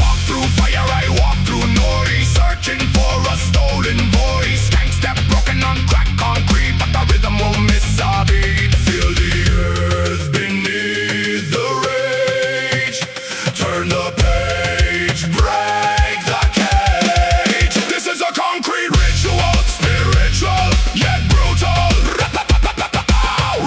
walk through fire, I walk through noise, searching for a stolen voice. Gang step broken on crack concrete, but the rhythm won't miss a beat. Feel the earth beneath the rage. Turn the page, break the cage. This is a concrete ritual, spiritual yet brutal.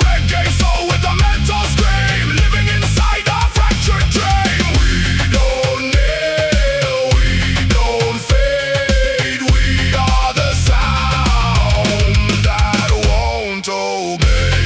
Reggae soul with a mental scream, living inside a fractured dream. We don't kneel, we don't fade. We are the sound that won't obey.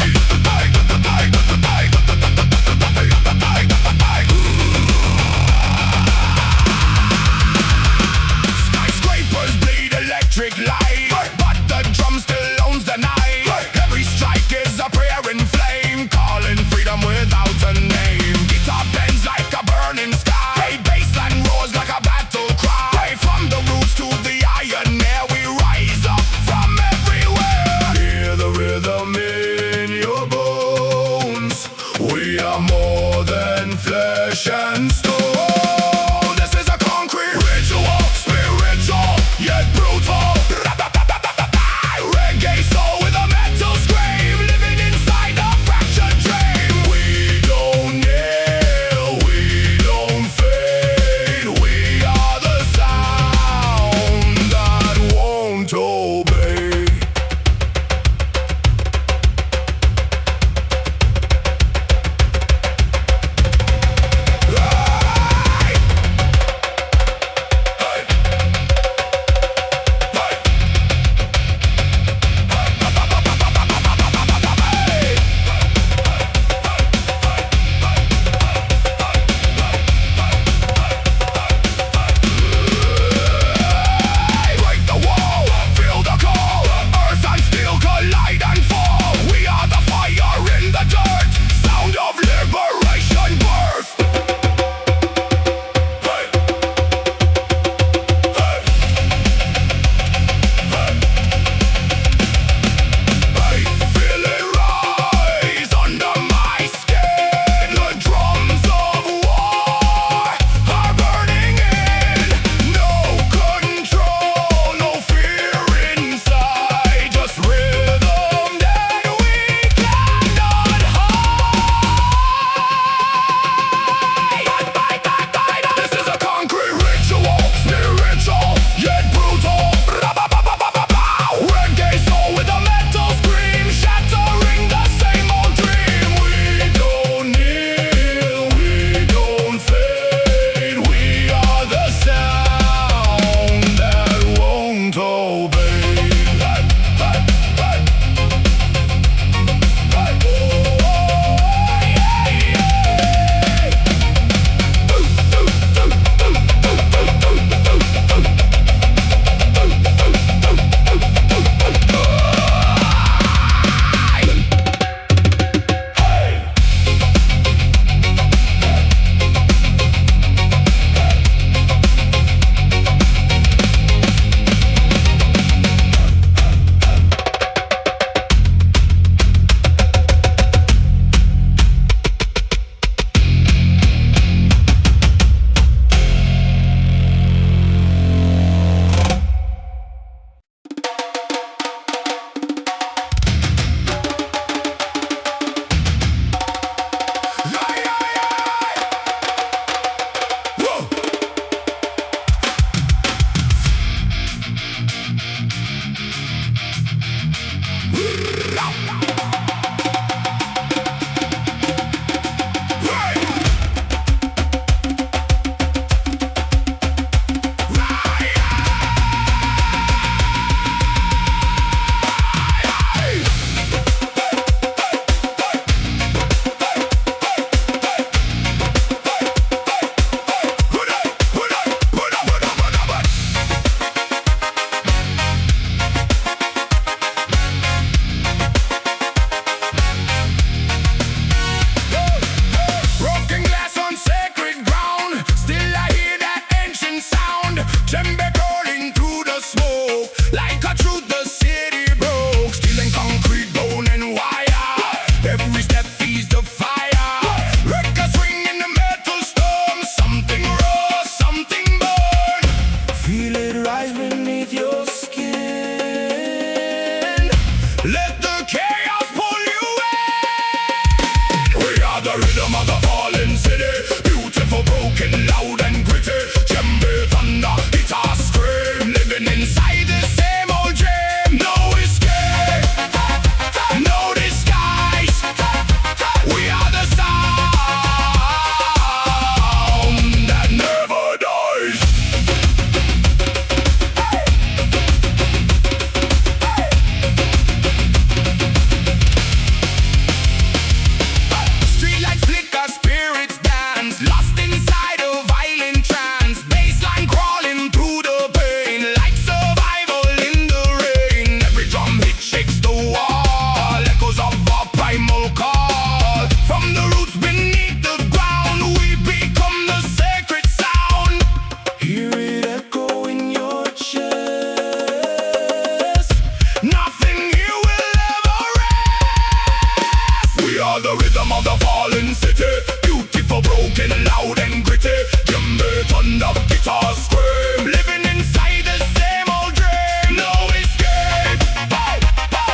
thunder, guitar scream, living inside the same old dream. No escape,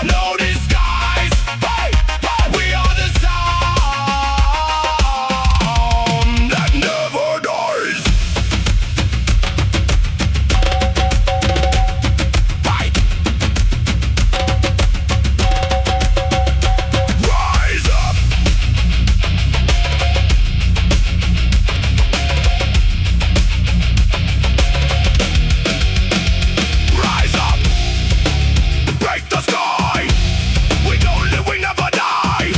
no disguise. We are the sound that never dies. Rise up. Rise up, break the sky. We don't live, we never die.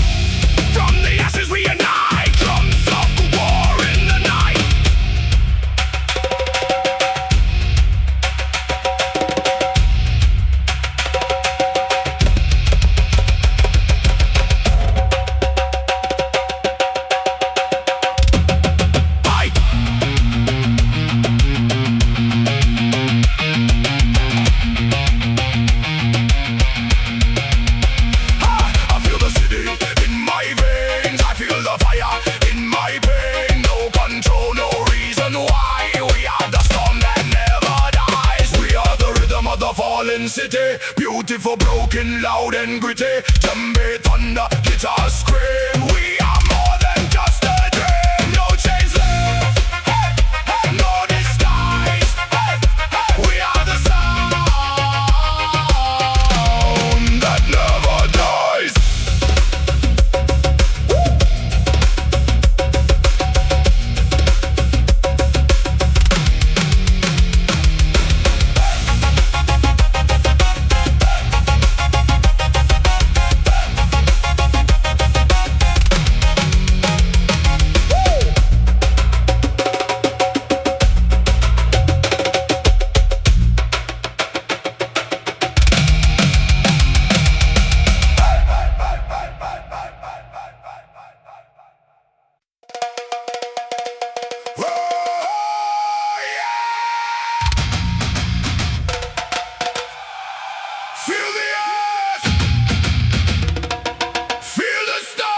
From the ashes we unite. Drums of war in the night. I feel the city in my veins. I feel the fire in my pain. No control, no reason why. We are the storm that never dies. We are the rhythm of the fallen city. Beautiful, broken, loud and gritty. Djembe, thunder, guitar scream. We are more than just a dream. No chains left, no disguise. We are the sound that never dies. Feel the earth, feel the stars.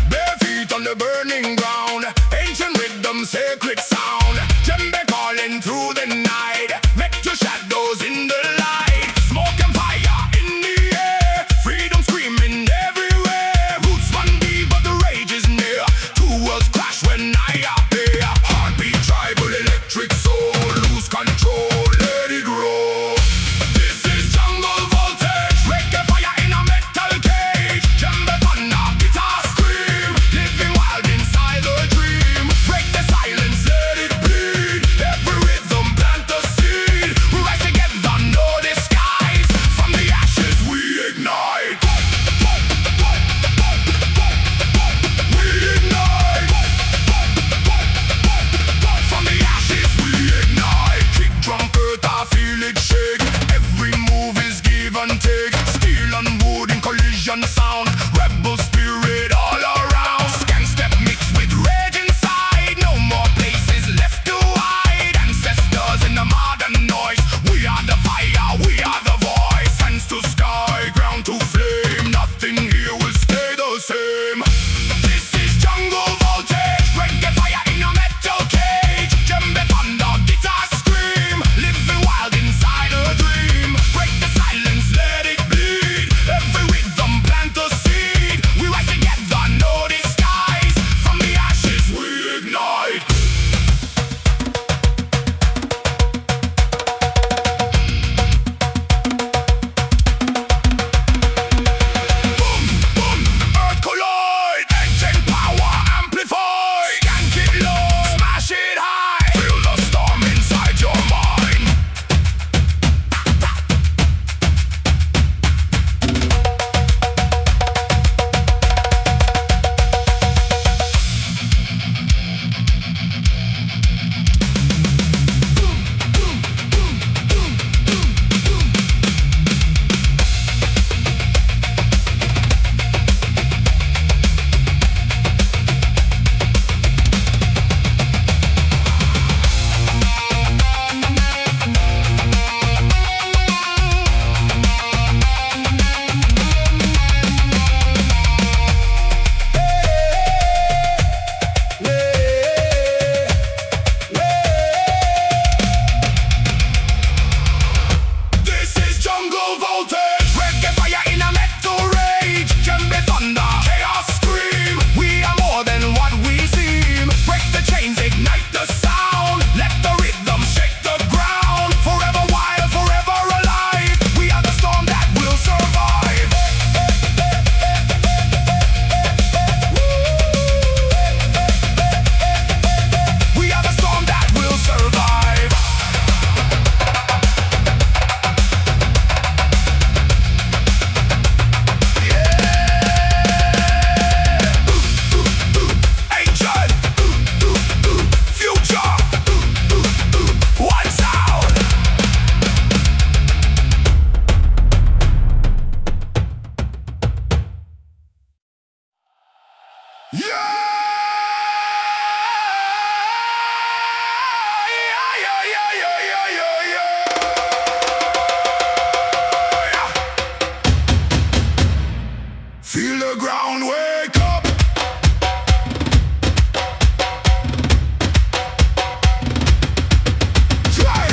Bare feet on the burning ground, ancient rhythm, sacred sound. Djembe calling through the night, vector shadows in the light. Smoke and fire in the air, freedom screaming everywhere. Roots run deep, but the rage is near. Two worlds clash when I appear. Heartbeat, tribal, electric soul, lose control, let it grow. This is jungle voltage, reggae fire in a metal cage. Djembe thunder, guitar scream, living wild inside a dream. Break the silence, let it bleed. Every rhythm plant a seed. We rise together, no disguise. From the ashes we ignite. We ignite. From the ashes we ignite. Kick drum earth, I feel it shake. Every move is give and take. Steel and wood in collision sound. Rebel spirit all around. Scan step mixed with rage inside. No more places left to hide. Ancestors in the modern noise. We are the fire, we are the voice. Hands to sky, ground to flame. Nothing here will stay the same. This is jungle voltage, reggae fire in a metal cage. Djembe thunder, guitar scream, living wild inside a dream. Break the silence, let it bleed. Every rhythm plant a seed. Yeah! Yeah, yeah, yeah, yeah, yeah, yeah, yeah. Feel the ground wake up. Try.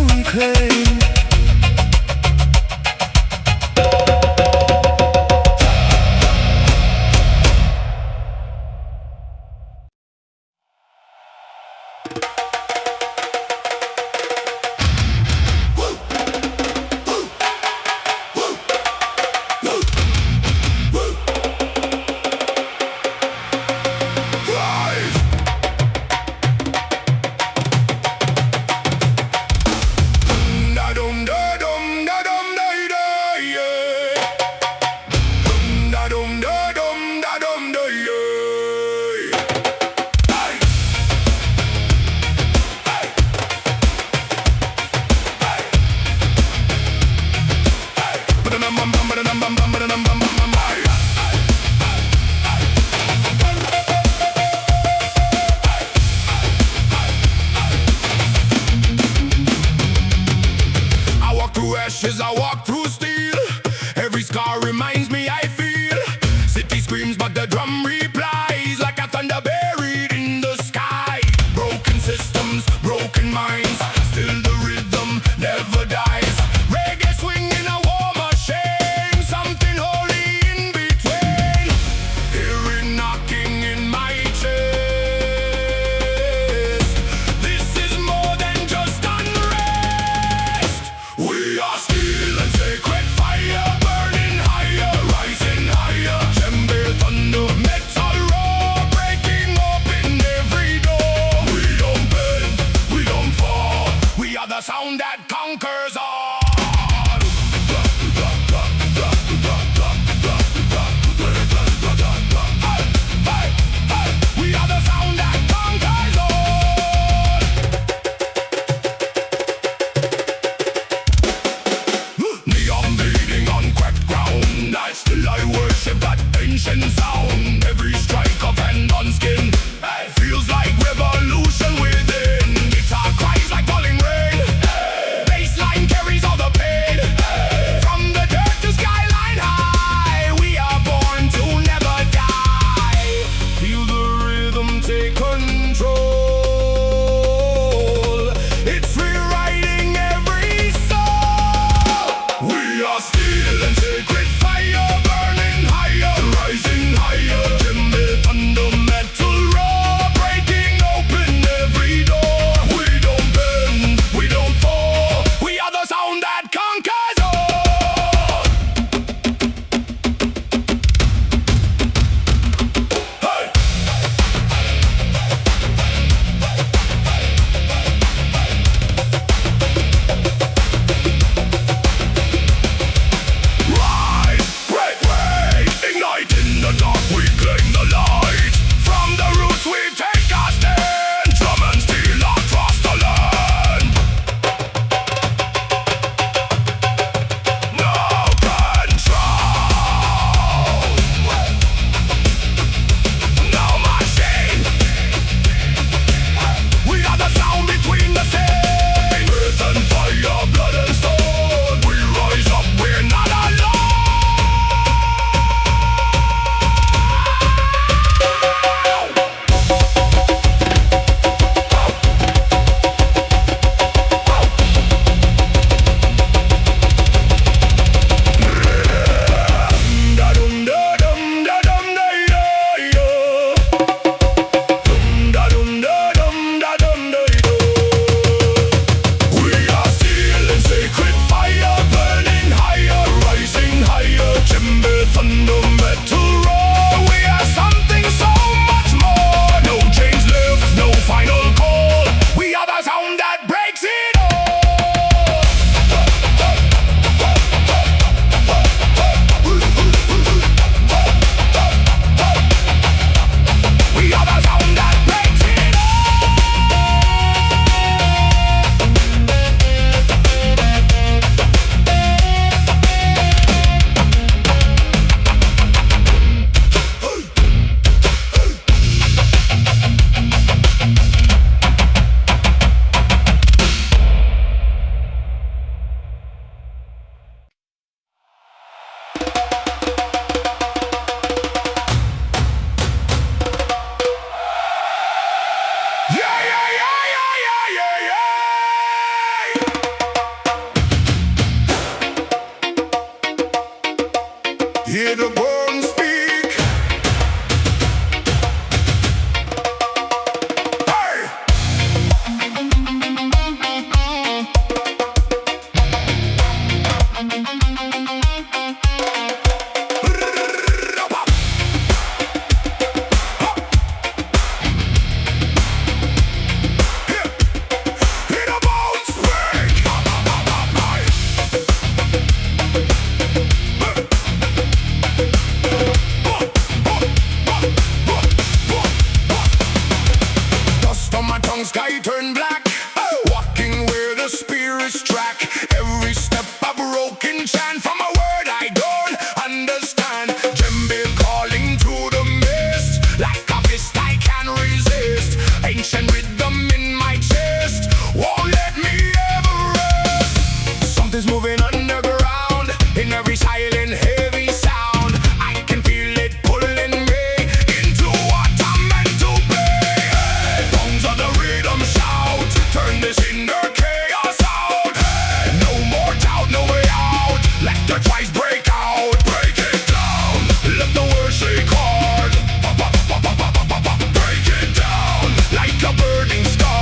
reclaim. Ashes, I walk through steel. Every scar reminds me I feel. City screams, but the drum replies like a thunder buried in the sky. Broken systems, broken minds, still the rhythm never dies. Reggae swinging a war machine, something holy in between. Hear it knocking in my chest. This is more than just unrest. We are still and sacred fire, burning higher, rising higher. Djembe, thunder, metal roar, breaking open every door. We don't bend, we don't fall. We are the sound that conquers all. We are the sound that conquers all. Neon bleeding on cracked ground, I still I worship that ancient sound. Every strike of hand on skin feels like revolution within. Guitar cries like falling rain, bassline carries all the pain. From the dirt to skyline high, we are born to never die. Feel the rhythm take control, it's rewriting every soul. We are still and sacred fire, burning higher, rising higher. this track. Every step a broken chant from a word I don't understand. Djembe calling through the mist, like a fist I can't resist. Ancient rhythm in my chest won't let me ever rest. Something's moving underground in every silent heavy sound. I can feel it pulling me into what I'm meant to be. Bones of the rhythm shout, turn this inner chaos out. No more doubt, no way out. Let the twice break out. Break it down, let the words shake hard. Break it down like a burning star.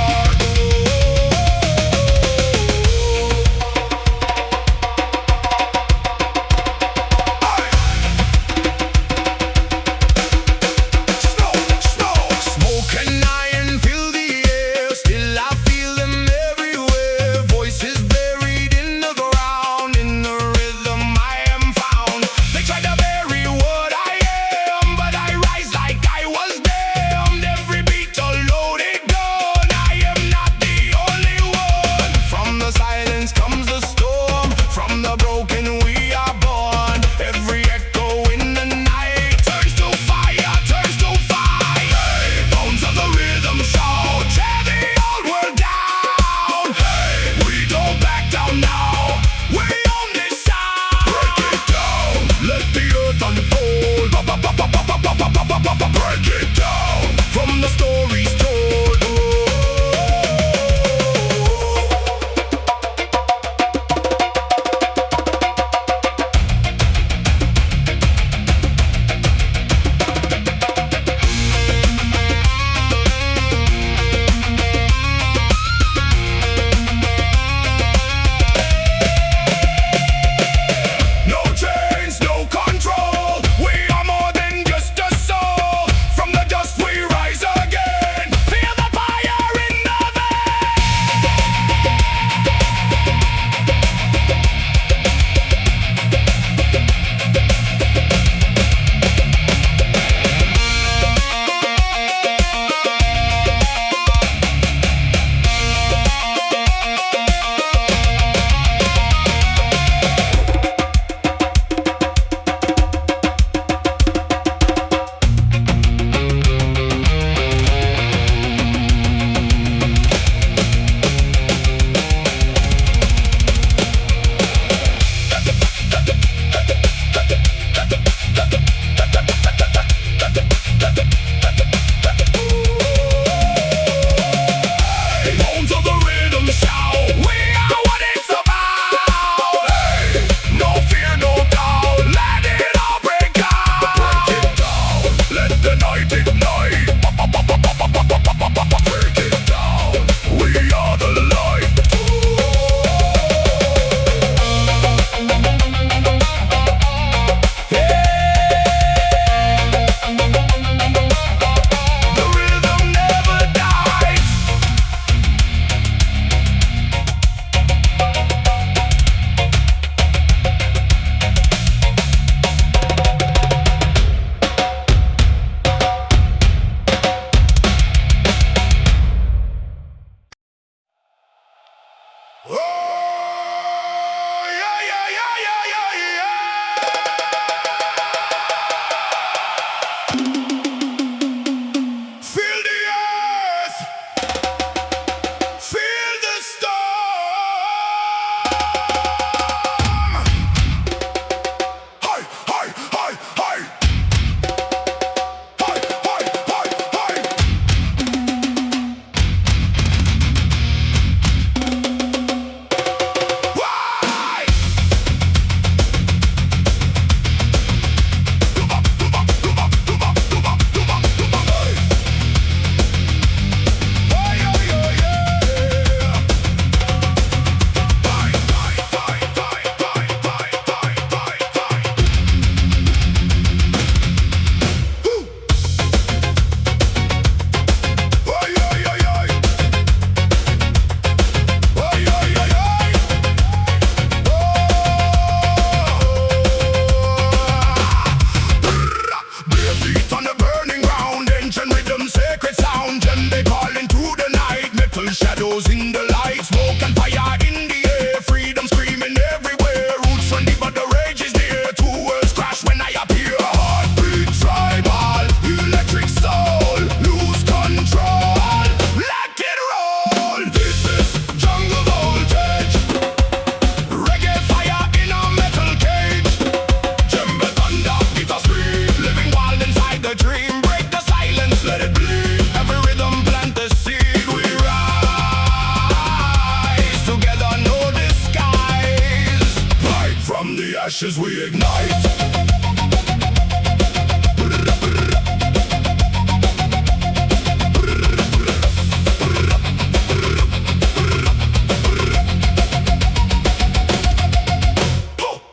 Smoke and iron fill the air, still I feel them everywhere. Voices buried in the ground, in the rhythm I am found. They try to bury what I am, but I rise like I was damned. Every beat a loaded gun, I am not the only one. From the silence comes the storm, from the broken we are born. Every echo in the night turns to fire, turns to fire. Bones of the rhythm shout, tear the old world down. We don't back down now, we own this sound. Break it down, let the earth unfold. Break it down from the stories told. ashes we ignite.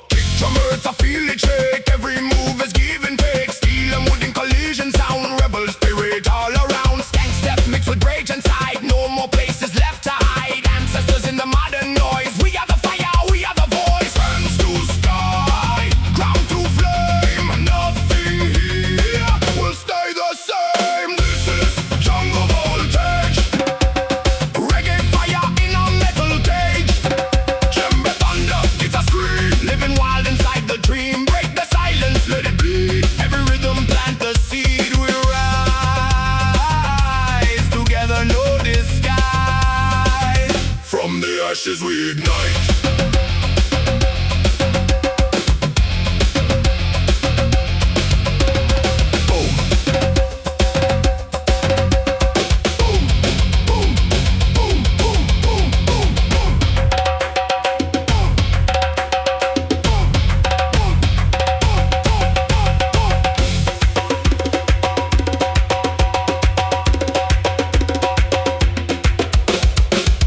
Kick drum hurts, I feel it shake. Every move is give and take. Steel and wood in collision sound. Rebel spirit all around. Stank step mixed with rage inside. No more places left to hide. Ancestors in the modern noise. We are the fire, we are the voice. Hands to sky, ground to flame. Nothing here will stay the same. This is jungle voltage. Reggae fire in a metal cage. Djembe thunder, it's a scream. Living wild inside the dream. Break the silence, let it bleed. Every rhythm plant the seed. We rise together, no disguise. From the ashes we ignite. Boom. Boom. Boom. Boom. Boom. Boom. Boom. Boom.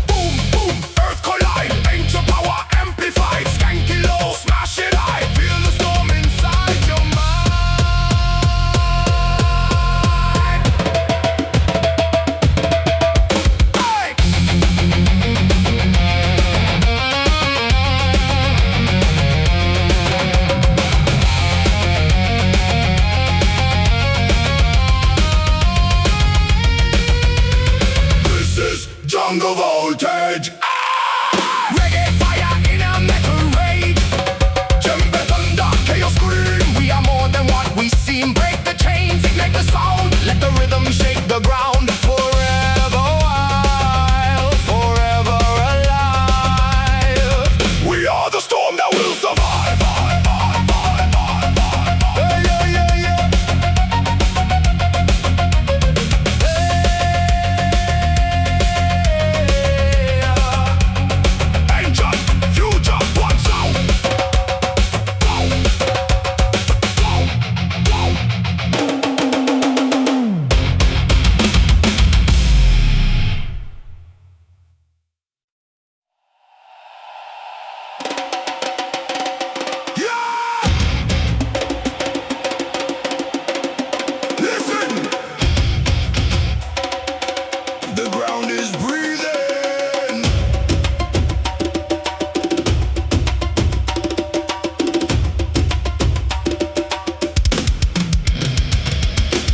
Boom, boom, earth collide, ancient power amplified, skanky low, smash it high, feel the storm inside your mind. Hey! This is jungle voltage. Reggae fire in a metal rage. Djembe thunder, chaos scream. We are more than what we seem. Break the chains, ignite the sound. Let the rhythm shake the ground. Forever wild, forever alive. We are the storm that will survive. Yeah, yeah, yeah, yeah. Ancient, future, one sound. Yeah! Listen! The ground is breathing.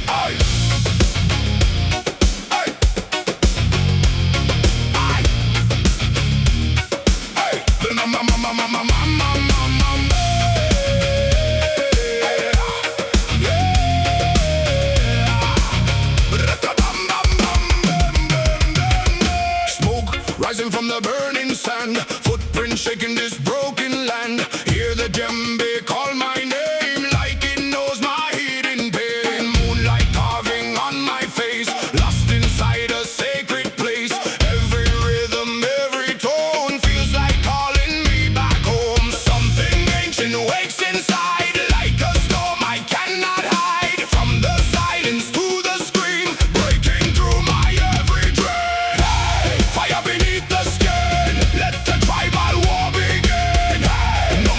Aye. Aye. Aye. Aye. Smoke rising from the burning sand, footprints shaking this broken land. Hear the djembe call my name like it knows my hidden pain. Moonlight carving on my face, lost inside a sacred place. Every rhythm, every tone feels like calling me back home. Something ancient wakes inside like a storm I cannot hide. From the silence to the scream, breaking through my every dream. Hey, fire beneath the skin, let the tribal war begin. Hey, no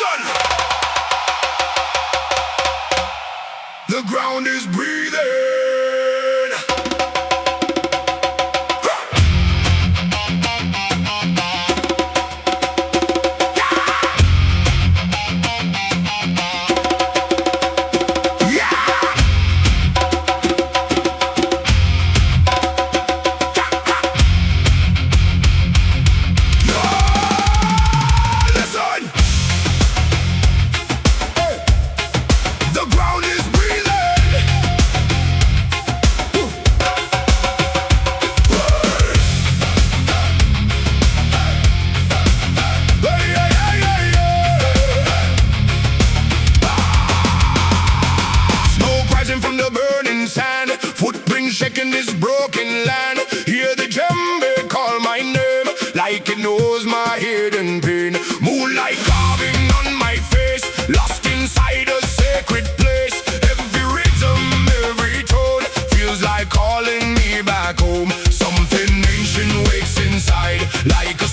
Listen! The ground is breathing. From the burning sand, footprints shaking this broken land. Hear the djembe call my name, like it knows my hidden pain. Moonlight carving on my face, lost inside a sacred place. Every rhythm, every tone feels like calling me back home. Something ancient wakes inside, like a